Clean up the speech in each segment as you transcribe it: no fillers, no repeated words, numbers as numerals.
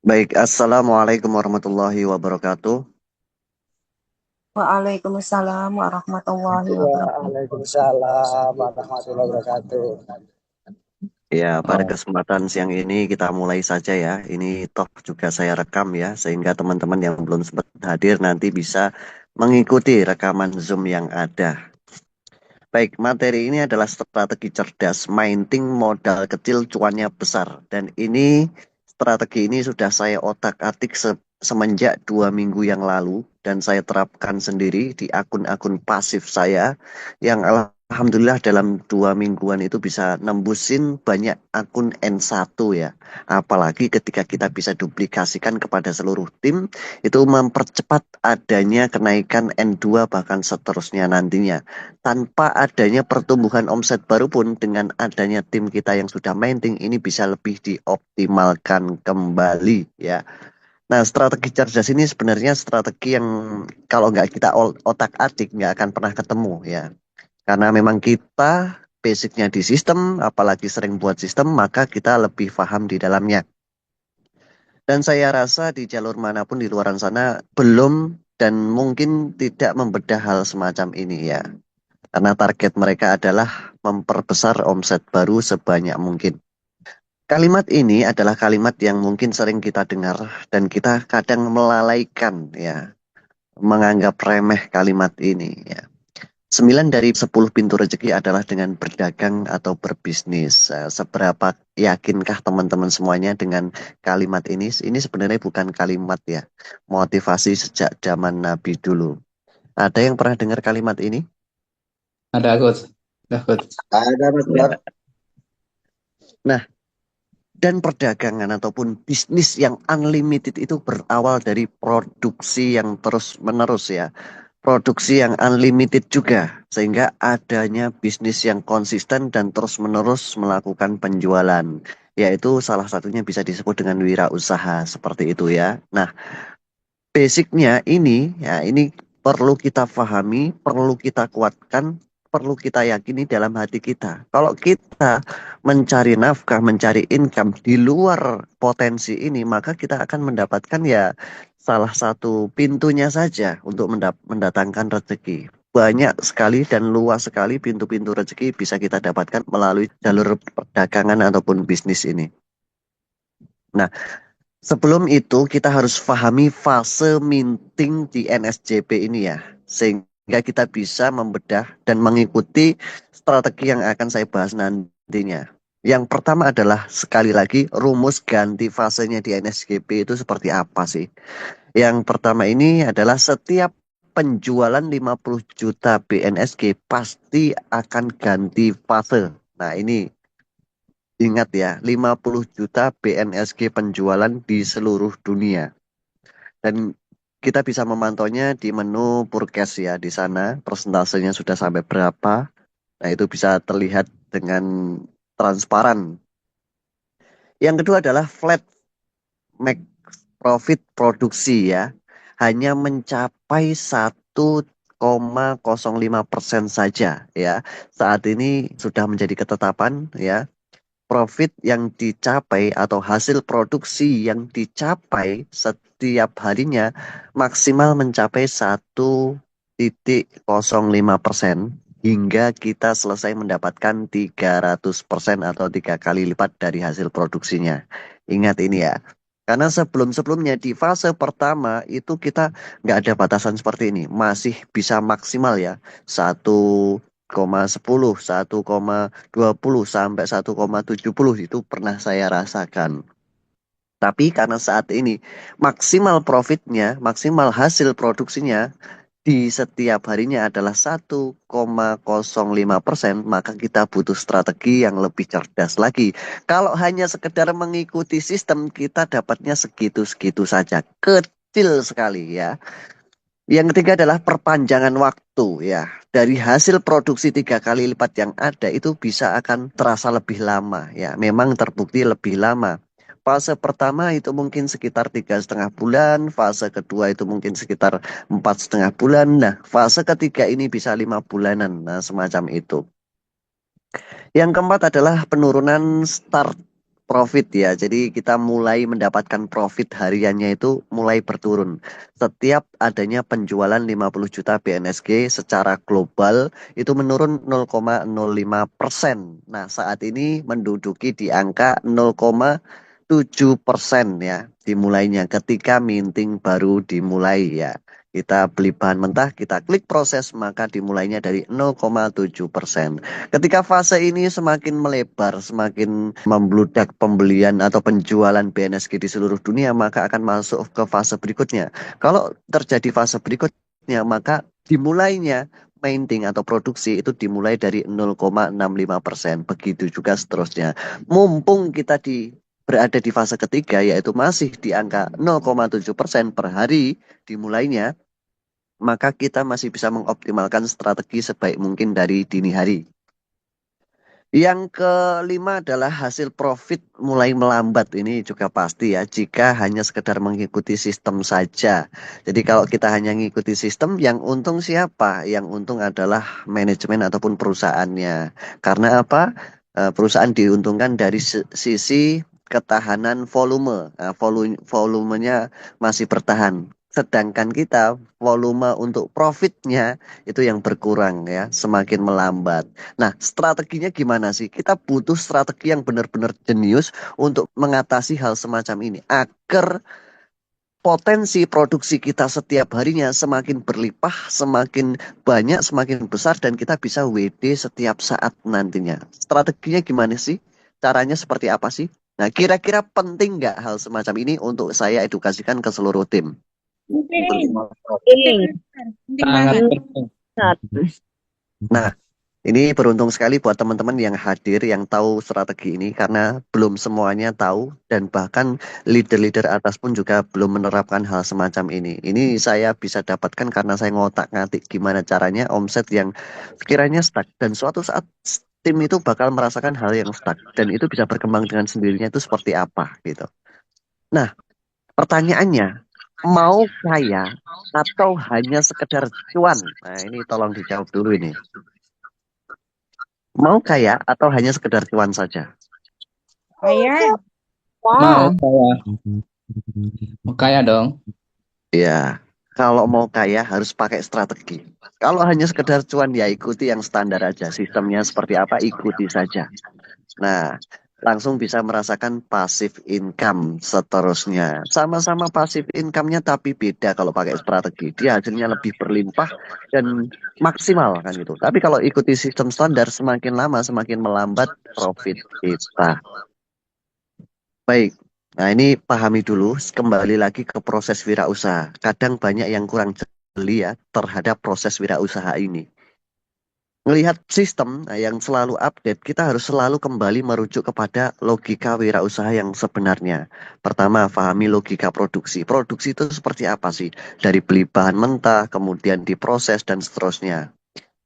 Baik, Assalamualaikum warahmatullahi wabarakatuh. Waalaikumsalam warahmatullahi wabarakatuh. Waalaikumsalam warahmatullahi wabarakatuh. Ya, pada Oh, kesempatan siang ini kita mulai saja ya. Ini toh juga saya rekam ya, sehingga teman-teman yang belum sempat hadir nanti bisa mengikuti rekaman Zoom yang ada. Baik, materi ini adalah strategi cerdas, mining modal kecil cuannya besar. Dan strategi ini sudah saya otak-atik semenjak 2 minggu yang lalu. Dan saya terapkan sendiri di akun-akun pasif saya yang alhamdulillah dalam 2 mingguan itu bisa nembusin banyak akun N1 ya. Apalagi ketika kita bisa duplikasikan kepada seluruh tim, itu mempercepat adanya kenaikan N2 bahkan seterusnya nantinya tanpa adanya pertumbuhan omset baru pun dengan adanya tim kita yang sudah mainting ini bisa lebih dioptimalkan kembali ya. Nah, strategi cerdas ini sebenarnya strategi yang kalau nggak kita otak-atik nggak akan pernah ketemu ya. Karena memang kita basicnya di sistem, apalagi sering buat sistem, maka kita lebih paham di dalamnya. Dan saya rasa di jalur manapun di luar sana belum dan mungkin tidak membedah hal semacam ini ya. Karena target mereka adalah memperbesar omset baru sebanyak mungkin. Kalimat ini adalah kalimat yang mungkin sering kita dengar dan kita kadang melalaikan ya, menganggap remeh kalimat ini ya. 9 dari 10 pintu rezeki adalah dengan berdagang atau berbisnis. Seberapa yakinkah teman-teman semuanya dengan kalimat ini? Ini sebenarnya bukan kalimat ya, motivasi sejak zaman Nabi dulu. Ada yang pernah dengar kalimat ini? Ada coach, ada coach. ada Mas Ya. Bro. Nah, dan perdagangan ataupun bisnis yang unlimited itu berawal dari produksi yang terus-menerus ya. Produksi yang unlimited juga. Sehingga adanya bisnis yang konsisten dan terus-menerus melakukan penjualan. Yaitu salah satunya bisa disebut dengan wirausaha seperti itu ya. Nah, basicnya ini, ya ini perlu kita pahami, perlu kita kuatkan, perlu kita yakini dalam hati kita. Kalau kita mencari nafkah, mencari income di luar potensi ini, maka kita akan mendapatkan ya salah satu pintunya saja untuk mendatangkan rezeki. Banyak sekali dan luas sekali pintu-pintu rezeki bisa kita dapatkan melalui jalur perdagangan ataupun bisnis ini. Nah, sebelum itu kita harus pahami fase minting di NSJP ini ya. Sehingga kita bisa membedah dan mengikuti strategi yang akan saya bahas nantinya. Yang pertama adalah sekali lagi rumus ganti fasenya di NSJP itu seperti apa sih? Yang pertama ini adalah setiap penjualan 50 juta BNSG pasti akan ganti fase. Nah ini ingat ya, 50 juta BNSG penjualan di seluruh dunia. Dan kita bisa memantaunya di menu Purkes ya di sana persentasenya sudah sampai berapa. Nah, itu bisa terlihat dengan transparan. Yang kedua adalah flat make profit produksi ya. Hanya mencapai 1,05% saja ya. Saat ini sudah menjadi ketetapan ya. Profit yang dicapai atau hasil produksi yang dicapai setiap harinya maksimal mencapai 1,05% hingga kita selesai mendapatkan 300% atau 3 kali lipat dari hasil produksinya. Ingat ini ya. Karena sebelum-sebelumnya di fase pertama itu kita nggak ada batasan seperti ini. Masih bisa maksimal ya. 1,10, 1,20 sampai 1,70 itu pernah saya rasakan. Tapi karena saat ini maksimal profitnya, maksimal hasil produksinya di setiap harinya adalah 1,05%, maka kita butuh strategi yang lebih cerdas lagi. Kalau hanya sekedar mengikuti sistem, kita dapatnya segitu-segitu saja. Kecil sekali ya. Yang ketiga adalah perpanjangan waktu ya. Dari hasil produksi 3 kali lipat yang ada itu bisa akan terasa lebih lama ya. Memang terbukti lebih lama. Fase pertama itu mungkin sekitar 3,5 bulan, fase kedua itu mungkin sekitar 4,5 bulan. Nah, fase ketiga ini bisa 5 bulanan. Nah, semacam itu. Yang keempat adalah penurunan start. profit ya. Jadi kita mulai mendapatkan profit hariannya itu mulai berturun. Setiap adanya penjualan 50 juta BNSG secara global itu menurun 0,05%. Nah, saat ini menduduki di angka 0,7% ya dimulainya ketika minting baru dimulai ya. Kita beli bahan mentah, kita klik proses, maka dimulainya dari 0,7%. Ketika fase ini semakin melebar, semakin membludak pembelian atau penjualan BNSG di seluruh dunia, maka akan masuk ke fase berikutnya. Kalau terjadi fase berikutnya, maka dimulainya minting atau produksi itu dimulai dari 0,65%. Begitu juga seterusnya. Mumpung kita berada di fase ketiga, yaitu masih di angka 0,7% per hari dimulainya, maka kita masih bisa mengoptimalkan strategi sebaik mungkin dari dini hari. Yang kelima adalah hasil profit mulai melambat. Ini juga pasti ya, jika hanya sekedar mengikuti sistem saja. Jadi kalau kita hanya mengikuti sistem, yang untung siapa? Yang untung adalah manajemen ataupun perusahaannya. Karena apa? Perusahaan diuntungkan dari sisi ketahanan volume. Nah, volumenya masih bertahan. Sedangkan kita volume untuk profitnya itu yang berkurang ya, semakin melambat. Nah, strateginya gimana sih? Kita butuh strategi yang benar-benar jenius untuk mengatasi hal semacam ini agar potensi produksi kita setiap harinya semakin berlimpah, semakin banyak, semakin besar dan kita bisa WD setiap saat nantinya. Strateginya gimana sih? Caranya seperti apa sih? Nah, kira-kira penting nggak hal semacam ini untuk saya edukasikan ke seluruh tim? Penting. Penting. Penting Sangat banget. penting. Nah, ini beruntung sekali buat teman-teman yang hadir, yang tahu strategi ini, karena belum semuanya tahu, dan bahkan leader-leader atas pun juga belum menerapkan hal semacam ini. Ini saya bisa dapatkan karena saya ngotak-ngatik gimana caranya omset yang sekiranya stuck, dan suatu saat tim itu bakal merasakan hal yang stuck, dan itu bisa berkembang dengan sendirinya itu seperti apa gitu. Nah, pertanyaannya, mau kaya atau hanya sekedar cuan? Nah, ini tolong dijawab dulu ini. Mau kaya atau hanya sekedar cuan saja? Kaya. Mau kaya. Mau kaya dong. Ya, kalau mau kaya harus pakai strategi. Kalau hanya sekedar cuan ya ikuti yang standar aja. Sistemnya seperti apa ikuti saja. Nah, langsung bisa merasakan passive income seterusnya. Sama-sama passive income-nya tapi beda kalau pakai strategi. Dia hasilnya lebih berlimpah dan maksimal kan gitu. Tapi kalau ikuti sistem standar semakin lama semakin melambat profit kita. Baik. Nah, ini pahami dulu, kembali lagi ke proses wirausaha. Kadang banyak yang kurang jeli ya terhadap proses wirausaha ini. Melihat sistem yang selalu update, kita harus selalu kembali merujuk kepada logika wirausaha yang sebenarnya. Pertama, pahami logika produksi. Produksi itu seperti apa sih? Dari beli bahan mentah, kemudian diproses, dan seterusnya.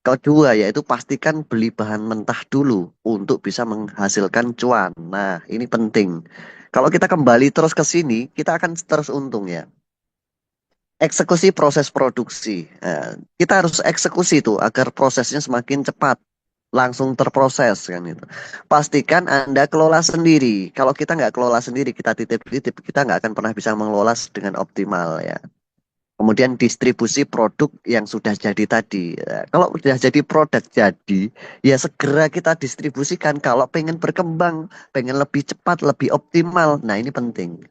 Kedua, yaitu pastikan beli bahan mentah dulu untuk bisa menghasilkan cuan. Nah, ini penting. Kalau kita kembali terus ke sini, kita akan terus untung ya. Eksekusi proses produksi. Nah, kita harus eksekusi itu agar prosesnya semakin cepat, langsung terproses kan itu. Pastikan Anda kelola sendiri. Kalau kita nggak kelola sendiri, kita titip-titip, kita nggak akan pernah bisa mengelola dengan optimal ya. Kemudian distribusi produk yang sudah jadi tadi. Ya, kalau sudah jadi produk jadi, ya segera kita distribusikan. Kalau pengen berkembang, pengen lebih cepat, lebih optimal. Nah ini penting.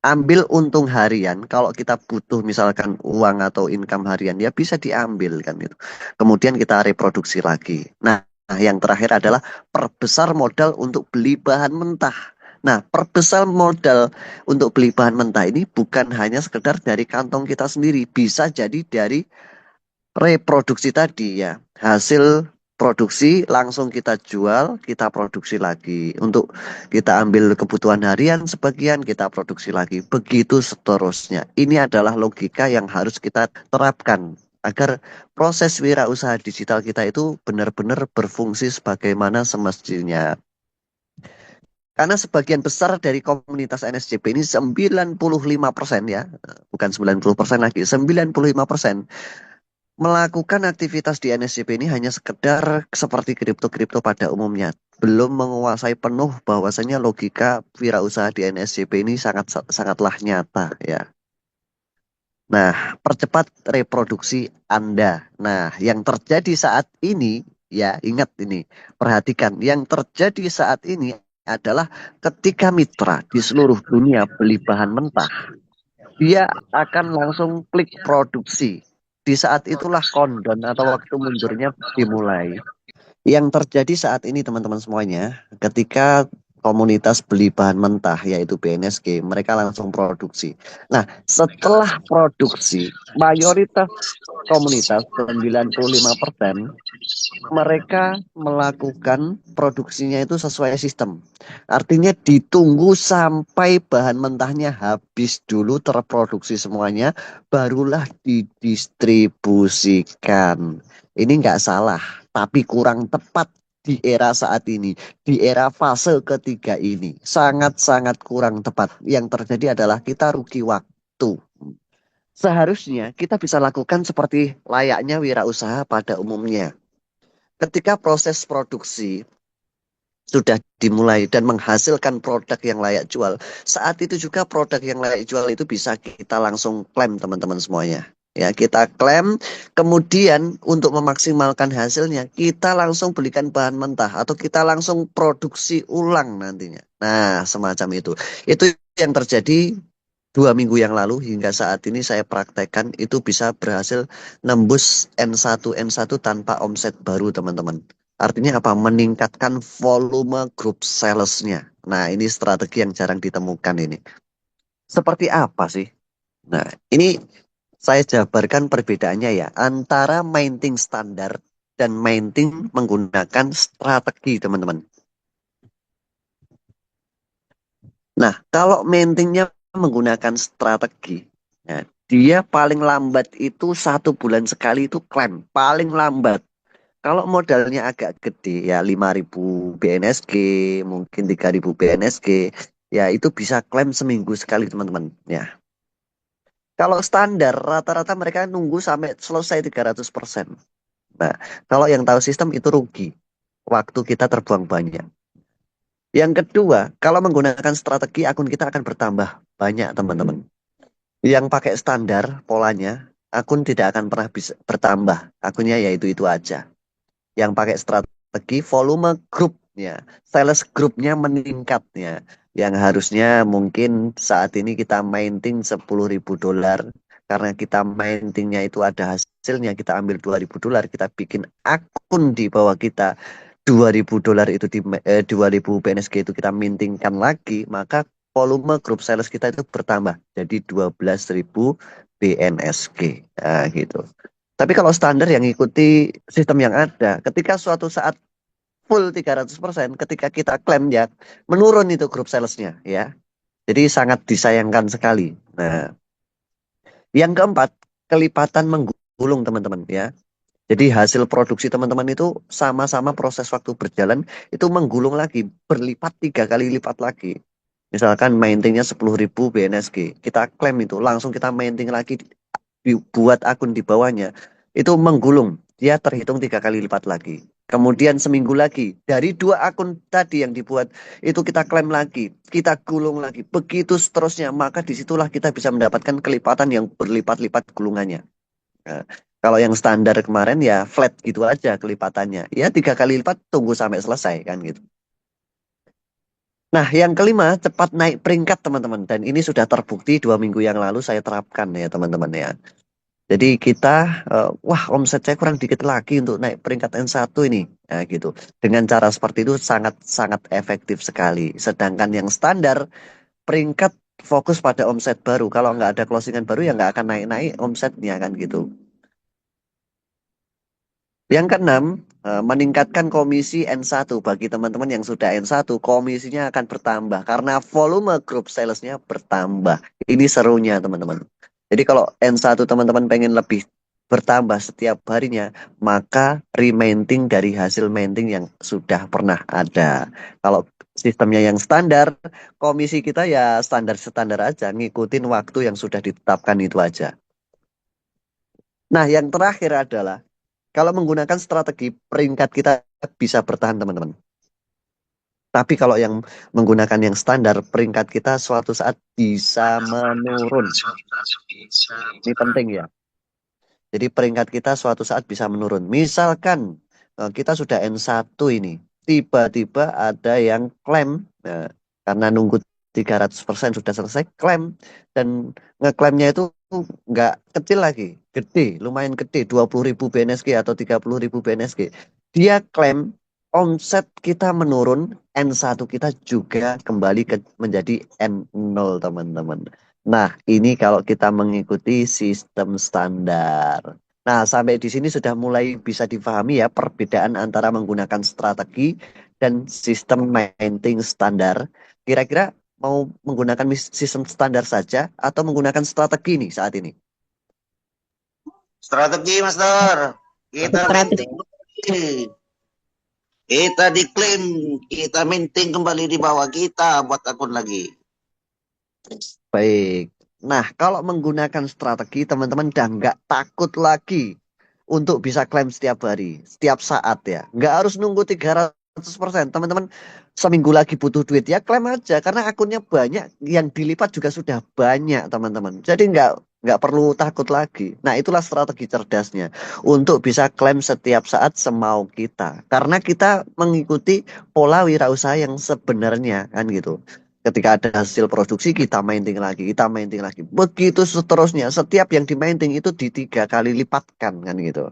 Ambil untung harian. Kalau kita butuh misalkan uang atau income harian, ya bisa diambil kan itu. Kemudian kita reproduksi lagi. Nah, yang terakhir adalah perbesar modal untuk beli bahan mentah. Nah, perbesar modal untuk beli bahan mentah ini bukan hanya sekedar dari kantong kita sendiri, bisa jadi dari reproduksi tadi ya. Hasil produksi langsung kita jual, kita produksi lagi. Untuk kita ambil kebutuhan harian sebagian, kita produksi lagi. Begitu seterusnya. Ini adalah logika yang harus kita terapkan agar proses wirausaha digital kita itu benar-benar berfungsi sebagaimana semestinya. Karena sebagian besar dari komunitas NSJP ini 95% ya, bukan 90% lagi, 95% melakukan aktivitas di NSCP ini hanya sekedar seperti kripto-kripto pada umumnya. Belum menguasai penuh bahwasanya logika wirausaha di NSCP ini sangatlah nyata ya. Nah, percepat reproduksi Anda. Nah, yang terjadi saat ini, ya ingat ini, perhatikan, yang terjadi saat ini adalah ketika mitra di seluruh dunia beli bahan mentah, dia akan langsung klik produksi. Di saat itulah countdown atau waktu mundurnya dimulai. Yang terjadi saat ini teman-teman semuanya, ketika komunitas beli bahan mentah yaitu BNSG, mereka langsung produksi. Nah, setelah produksi, mayoritas komunitas 95% mereka melakukan produksinya itu sesuai sistem. Artinya ditunggu sampai bahan mentahnya habis dulu terproduksi semuanya, barulah didistribusikan. Ini nggak salah, tapi kurang tepat di era saat ini, di era fase ketiga ini. Sangat-sangat kurang tepat. Yang terjadi adalah kita rugi waktu. Seharusnya kita bisa lakukan seperti layaknya wirausaha pada umumnya. Ketika proses produksi sudah dimulai dan menghasilkan produk yang layak jual, saat itu juga produk yang layak jual itu bisa kita langsung klaim teman-teman semuanya. Ya, kita klaim, kemudian untuk memaksimalkan hasilnya, kita langsung belikan bahan mentah atau kita langsung produksi ulang nantinya. Nah, semacam itu. Itu yang terjadi 2 minggu yang lalu hingga saat ini saya praktekkan itu bisa berhasil nembus N1 tanpa omset baru teman-teman. Artinya apa? Meningkatkan volume grup salesnya. Nah, ini strategi yang jarang ditemukan ini. Seperti apa sih? Nah, ini saya jabarkan perbedaannya ya antara mainting standar dan mainting menggunakan strategi teman-teman. Nah, kalau maintingnya menggunakan strategi, ya, dia paling lambat itu 1 bulan sekali itu klaim, paling lambat. Kalau modalnya agak gede, ya 5.000 BNSG, mungkin 3.000 BNSG, ya itu bisa klaim seminggu sekali teman-teman. Ya, kalau standar rata-rata mereka nunggu sampai selesai 300%. Nah, kalau yang tahu sistem itu rugi, waktu kita terbuang banyak. Yang kedua, kalau menggunakan strategi akun kita akan bertambah banyak teman-teman. Yang pakai standar polanya, akun tidak akan pernah bisa bertambah. Akunnya ya itu aja. Yang pakai strategi volume grupnya, sales grupnya meningkatnya. Yang harusnya mungkin saat ini kita mainting $10.000 karena kita maintingnya itu ada hasilnya, kita ambil $2.000, kita bikin akun di bawah kita $2.000 itu 2.000 BNSG itu kita mintingkan lagi, maka volume grup sales kita itu bertambah jadi 12.000 BNSG. Nah, gitu. Tapi kalau standar yang ikuti sistem yang ada, ketika suatu saat full 300%, ketika kita klaim ya, menurun itu grup salesnya ya. Jadi sangat disayangkan sekali. Nah, yang keempat, kelipatan menggulung teman-teman ya. Jadi hasil produksi teman-teman itu sama-sama proses waktu berjalan itu menggulung lagi, berlipat 3 kali lipat lagi. Misalkan maintingnya 10.000 BNSG, kita klaim itu langsung kita mainting lagi, buat akun di bawahnya itu menggulung, dia terhitung 3 kali lipat lagi. Kemudian seminggu lagi dari 2 akun tadi yang dibuat itu kita klaim lagi, kita gulung lagi, begitu seterusnya. Maka disitulah kita bisa mendapatkan kelipatan yang berlipat-lipat gulungannya. Nah, kalau yang standar kemarin ya flat gitu aja kelipatannya. Ya 3 kali lipat tunggu sampai selesai kan gitu. Nah, yang kelima, cepat naik peringkat teman-teman. Dan ini sudah terbukti 2 minggu yang lalu saya terapkan ya teman-teman ya. Jadi kita, wah omset saya kurang dikit lagi untuk naik peringkat N1 ini. Nah, gitu. Dengan cara seperti itu sangat-sangat efektif sekali. Sedangkan yang standar, peringkat fokus pada omset baru. Kalau nggak ada closingan baru ya nggak akan naik-naik omsetnya kan gitu. Yang keenam, meningkatkan komisi N1. Bagi teman-teman yang sudah N1, komisinya akan bertambah karena volume grup salesnya bertambah. Ini serunya teman-teman. Jadi kalau N1 teman-teman pengen lebih bertambah setiap harinya, maka remainting dari hasil mainting yang sudah pernah ada. Kalau sistemnya yang standar, komisi kita ya standar-standar aja, ngikutin waktu yang sudah ditetapkan itu aja. Nah, yang terakhir adalah kalau menggunakan strategi peringkat kita bisa bertahan, teman-teman. Tapi kalau yang menggunakan yang standar, peringkat kita suatu saat bisa menurun. Ini penting ya. Jadi peringkat kita suatu saat bisa menurun. Misalkan kita sudah N1 ini, tiba-tiba ada yang klaim, karena nunggu 300% sudah selesai, klaim. Dan ngeklaimnya itu nggak kecil lagi, gede, lumayan gede, 20.000 BNSG atau 30.000 BNSG. Dia klaim omset kita menurun, N1 kita juga kembali menjadi N0, teman-teman. Nah, ini kalau kita mengikuti sistem standar. Nah, sampai di sini sudah mulai bisa difahami ya perbedaan antara menggunakan strategi dan sistem maintaining standar. Kira-kira mau menggunakan sistem standar saja atau menggunakan strategi nih saat ini? Strategi, Master. Kita Strategi. minting. Kita diklaim. Kita minting kembali di bawah kita buat akun lagi. Baik. Nah, kalau menggunakan strategi, teman-teman udah nggak takut lagi untuk bisa klaim setiap hari, setiap saat ya. Nggak harus nunggu 300%. Teman-teman seminggu lagi butuh duit ya klaim aja. Karena akunnya banyak, yang dilipat juga sudah banyak, teman-teman. Jadi nggak perlu takut lagi. Nah, itulah strategi cerdasnya. Untuk bisa klaim setiap saat semau kita. Karena kita mengikuti pola wirausaha yang sebenarnya, kan gitu. Ketika ada hasil produksi kita mainting lagi, kita mainting lagi. Begitu seterusnya. Setiap yang di mainting itu di 3 kali lipatkan kan gitu.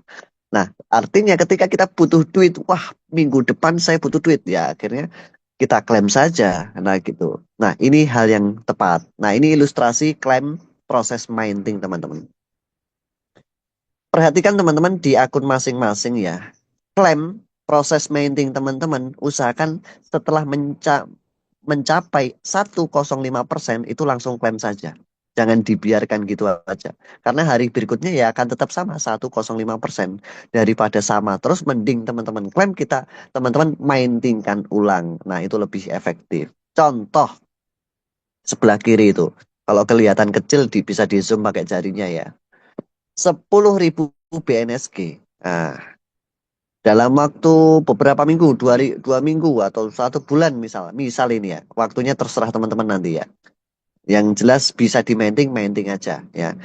Nah, artinya ketika kita butuh duit, wah minggu depan saya butuh duit ya akhirnya kita klaim saja. Nah gitu. Nah, ini hal yang tepat. Nah, ini ilustrasi klaim proses mainting, teman-teman. Perhatikan teman-teman di akun masing-masing ya. Klaim proses mainting teman-teman, usahakan setelah mencapai 105% itu langsung klaim saja. Jangan dibiarkan gitu aja. Karena hari berikutnya ya akan tetap sama 105%. Daripada sama terus mending teman-teman klaim kita, teman-teman maintingkan ulang. Nah, itu lebih efektif. Contoh sebelah kiri itu. Kalau kelihatan kecil bisa di zoom pakai jarinya ya. 10.000 BNSG. Nah, dalam waktu beberapa minggu, 2 minggu atau 1 bulan misal ini ya, waktunya terserah teman-teman nanti ya. Yang jelas bisa di mainting aja ya.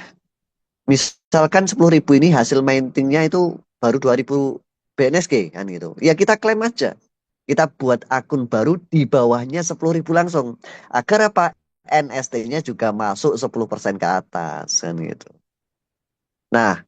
Misalkan 10.000 ini hasil maintingnya itu baru 2.000 BNSG kan gitu. Ya kita klaim aja. Kita buat akun baru di bawahnya 10.000 langsung. Agar apa? NST-nya juga masuk 10% ke atas kan gitu. Nah,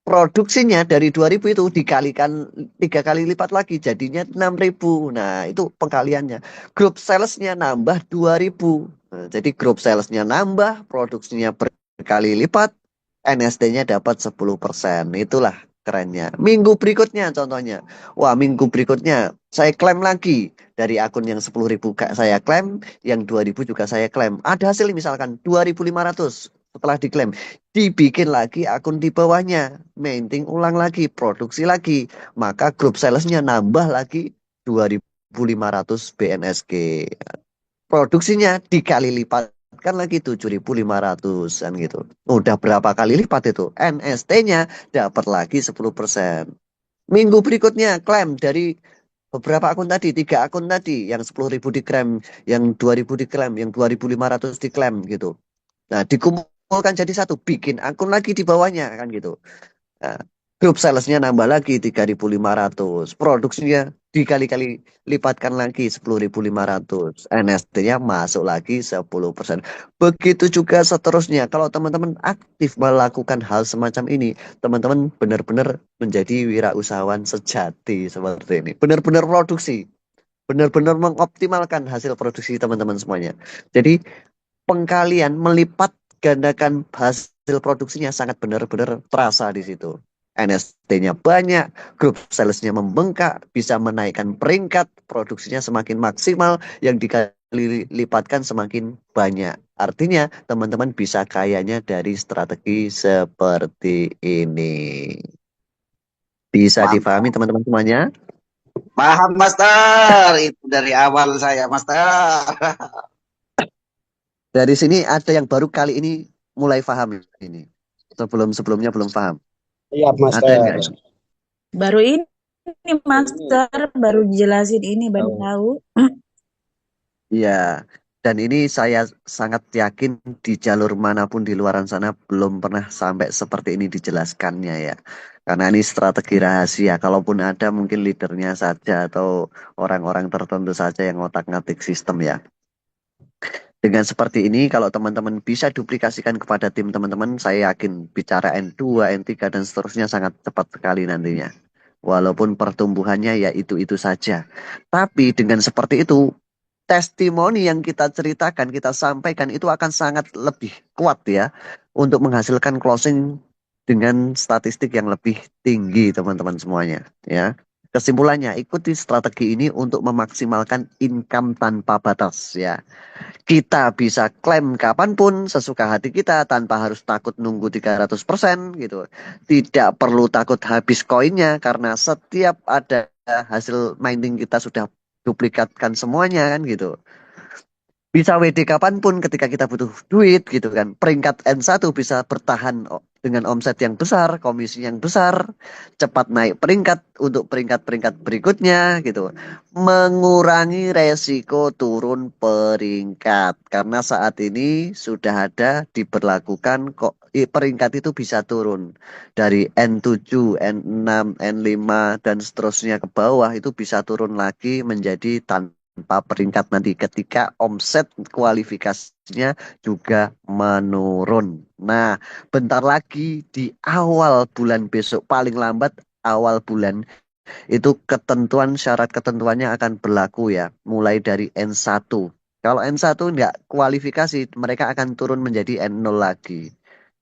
produksinya dari 2.000 itu dikalikan 3 kali lipat lagi jadinya 6.000. Nah, itu pengkaliannya. Grup salesnya nambah 2.000. Nah, jadi grup salesnya nambah, produksinya berkali lipat, NST-nya dapat 10%. Itulah kerennya. Minggu berikutnya contohnya. Wah, minggu berikutnya saya klaim lagi. Dari akun yang 10.000 saya klaim, yang 2.000 juga saya klaim. Ada hasil misalkan 2.500 setelah diklaim. Dibikin lagi akun di bawahnya. Mainting ulang lagi, produksi lagi. Maka grup salesnya nambah lagi 2.500 BNSG. Produksinya dikali lipatkan lagi 7.500 kan gitu. Udah berapa kali lipat itu? NST-nya dapat lagi 10%. Minggu berikutnya klaim dari beberapa akun tadi, 3 akun tadi, yang 10.000 diklaim, yang 2.000 diklaim, yang 2.500 diklaim gitu. Nah, dikumpulkan jadi satu, bikin akun lagi di bawahnya kan gitu. Nah, grup salesnya nambah lagi 3.500, produksinya dikali-kali lipatkan lagi 10.500, NST-nya masuk lagi 10%. Begitu juga seterusnya. Kalau teman-teman aktif melakukan hal semacam ini, teman-teman benar-benar menjadi wirausahawan sejati seperti ini. Benar-benar produksi, benar-benar mengoptimalkan hasil produksi teman-teman semuanya. Jadi pengkalian melipat gandakan hasil produksinya sangat benar-benar terasa di situ. NST-nya banyak, grup salesnya membengkak, bisa menaikkan peringkat, produksinya semakin maksimal, yang dikali lipatkan semakin banyak. Artinya teman-teman bisa kayanya dari strategi seperti ini. Bisa Mantap. difahami teman-teman semuanya? Paham, Master. Itu dari awal saya, Master. Dari sini ada yang baru kali ini mulai paham ini. Sebelumnya belum paham. Siap, Ada Master. nggak? Baru ini Master, baru dijelasin ini, baru tahu. Iya, dan ini saya sangat yakin di jalur manapun di luaran sana belum pernah sampai seperti ini dijelaskannya ya. Karena ini strategi rahasia. Kalaupun ada mungkin leadernya saja atau orang-orang tertentu saja yang otak-ngatik sistem ya. Dengan seperti ini, kalau teman-teman bisa duplikasikan kepada tim teman-teman, saya yakin bicara N2, N3, dan seterusnya sangat cepat sekali nantinya. Walaupun pertumbuhannya ya itu-itu saja. Tapi dengan seperti itu, testimoni yang kita ceritakan, kita sampaikan itu akan sangat lebih kuat ya untuk menghasilkan closing dengan statistik yang lebih tinggi teman-teman semuanya ya. Kesimpulannya, ikuti strategi ini untuk memaksimalkan income tanpa batas ya. Kita bisa klaim kapanpun sesuka hati kita tanpa harus takut nunggu 300% gitu. Tidak perlu takut habis koinnya karena setiap ada hasil mining kita sudah duplikatkan semuanya kan gitu. Bisa WD kapanpun ketika kita butuh duit gitu kan. Peringkat N1 bisa bertahan dengan omset yang besar, komisi yang besar, cepat naik peringkat untuk peringkat-peringkat berikutnya gitu. Mengurangi resiko turun peringkat. Karena saat ini sudah ada diberlakukan kok peringkat itu bisa turun. Dari N7, N6, N5 dan seterusnya ke bawah itu bisa turun lagi menjadi tanpa peringkat nanti ketika omset kualifikasinya juga menurun. Nah, bentar lagi di awal bulan besok paling lambat awal bulan itu ketentuan syarat ketentuannya akan berlaku ya mulai dari N1. Kalau N1 enggak kualifikasi mereka akan turun menjadi N0 lagi.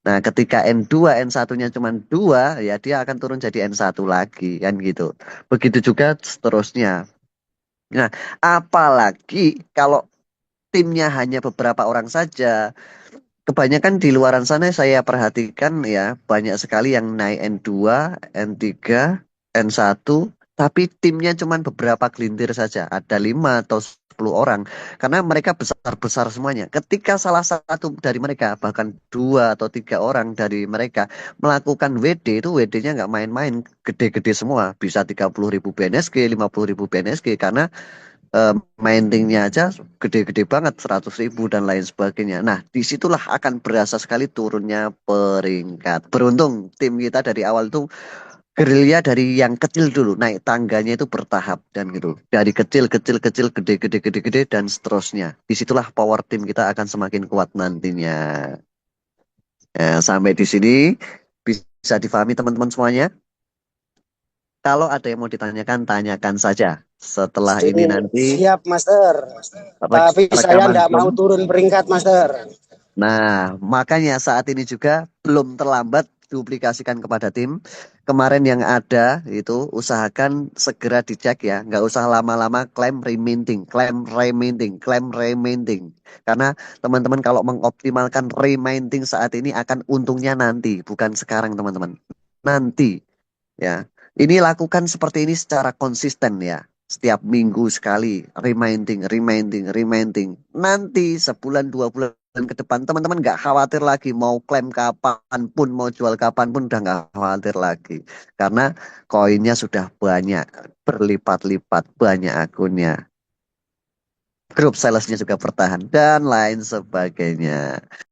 Nah, ketika N2, N1-nya cuma 2, ya dia akan turun jadi N1 lagi, kan gitu. Begitu juga seterusnya. Nah, apalagi kalau timnya hanya beberapa orang saja. Kebanyakan di luaran sana saya perhatikan ya, banyak sekali yang naik N2, N3, N1, tapi timnya cuma beberapa gelintir saja. Ada 5 atau 10 orang. Karena mereka besar-besar semuanya. Ketika salah satu dari mereka, bahkan 2 atau 3 orang dari mereka melakukan WD, itu WD-nya nggak main-main. Gede-gede semua. Bisa 30.000 BNSG, 50.000 BNSG. Karena mining-nya aja gede-gede banget 100.000 dan lain sebagainya. Nah, disitulah akan berasa sekali turunnya peringkat. Beruntung tim kita dari awal itu gerilya dari yang kecil dulu, naik tangganya itu bertahap dan gitu. Dari kecil, kecil, kecil, gede, gede, gede, gede dan seterusnya. Disitulah power tim kita akan semakin kuat nantinya. Sampai di sini bisa difahami teman-teman semuanya. Kalau ada yang mau ditanyakan, tanyakan saja. Setelah ini nanti Siap, Master. Tapi saya rekaman tidak mau Zoom. turun peringkat, Master. Nah, makanya saat ini juga belum terlambat duplikasikan kepada tim. Kemarin yang ada itu usahakan segera dicek ya. Nggak usah lama-lama klaim reminting, klaim reminting, klaim reminting. Karena teman-teman kalau mengoptimalkan reminting saat ini akan untungnya nanti, bukan sekarang teman-teman. Nanti ya. Ini lakukan seperti ini secara konsisten ya. Setiap minggu sekali, reminding, reminding, reminding. Nanti sebulan, 2 bulan ke depan, teman-teman nggak khawatir lagi mau klaim kapanpun, mau jual kapanpun, udah nggak khawatir lagi. Karena koinnya sudah banyak, berlipat-lipat, banyak akunnya. Grup salesnya juga bertahan, dan lain sebagainya.